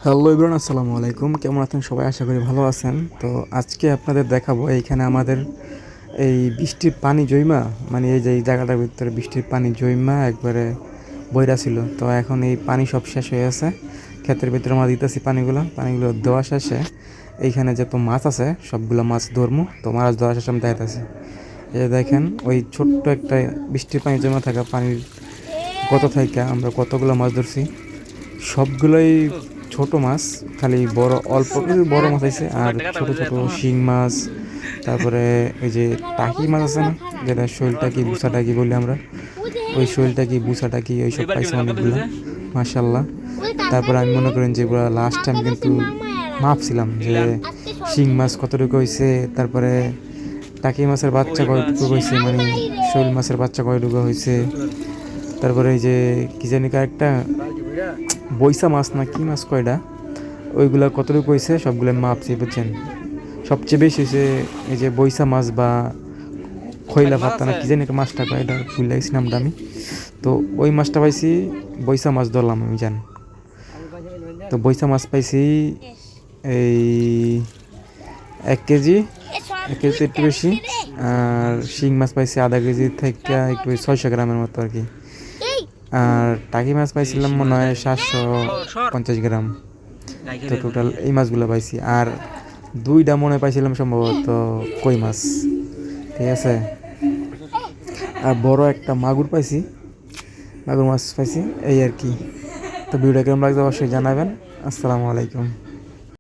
Hello Ibran, আসসালামু আলাইকুম। কেমন আছেন সবাই? আশা করি ভালো আছেন। তো আজকে আপনাদের দেখাবো এইখানে আমাদের এই বৃষ্টির পানি জইমা, মানে এই যে এই জায়গাটার ভিতরে বৃষ্টির পানি জইমা একবারে বইরা ছিল। তো এখন এই পানি সব শেষ হয়ে আছে, ক্ষেতের ভিতরে আমরা দিতেছি পানিগুলো দেওয়া শেষে এইখানে যত মাছ আছে সবগুলো মাছ ধরমু। তো মাছ ধরা শেষে আমি দেখাইতেছি। এই যে দেখেন ওই ছোট্ট একটা বৃষ্টির পানি জমা থাকা পানির গত থেকে আমরা কতগুলো মাছ ধরছি। সবগুলোই ছোট মাছ, খালি বড় অল্প কিছু বড় মাছ আছে আর ছোট ছোট শিং মাছ। তারপরে ওই যে টাকি মাছ আছে না, যেটা শৈলটা কি বুসাটা কি বলি আমরা, ওই শৈলটা কি বুসাটা কি ওই সব পাইছি অনেকগুলো, মাশাল্লাহ। তারপরে আমি মনে করেন যে পুরো লাস্ট টাইম কিন্তু মাপছিলাম যে শিং মাছ কতটুকু হয়েছে, তারপরে টাকি মাছের বাচ্চা কয়টুকু হয়েছে, মানে শৈল মাছের বাচ্চা কয়টুকু হয়েছে, তারপরে এই যে কি জানি একটা বইসা মাছ না কি মাছ কয়টা, ওইগুলা কতটুকু হয়েছে সবগুলো মাপছি, বুঝছেন। সবচেয়ে বেশি হয়েছে এই যে বইসা মাছ বা খৈলা পাত্তা না কি জানি একটা মাছটা কয়, এটা ভুল লাগছি নামটা আমি। তো ওই মাছটা পাইছি, বইসা মাছ ধরলাম আমি, জান। তো বইসা মাছ পাইছি এই 1 কেজি, 1 কেজি একটু বেশি। আর শিং মাছ পাইছি ½ কেজি থেকে একটু 600 গ্রামের মতো আর কি। আর টাকি মাছ পাইছিলাম মনে হয় 750 গ্রাম। তো টোটাল এই মাছগুলো পাইছি। আর 2টা মনে হয় পাইছিলাম সম্ভবত কই মাছ, ঠিক আছে। আর বড় একটা মাগুর পাইছি, মাগুর মাছ পাইছি, এই আর কি। তো ভিডিওটা কেমন লাগছে অবশ্যই জানাবেন। আসসালামু আলাইকুম।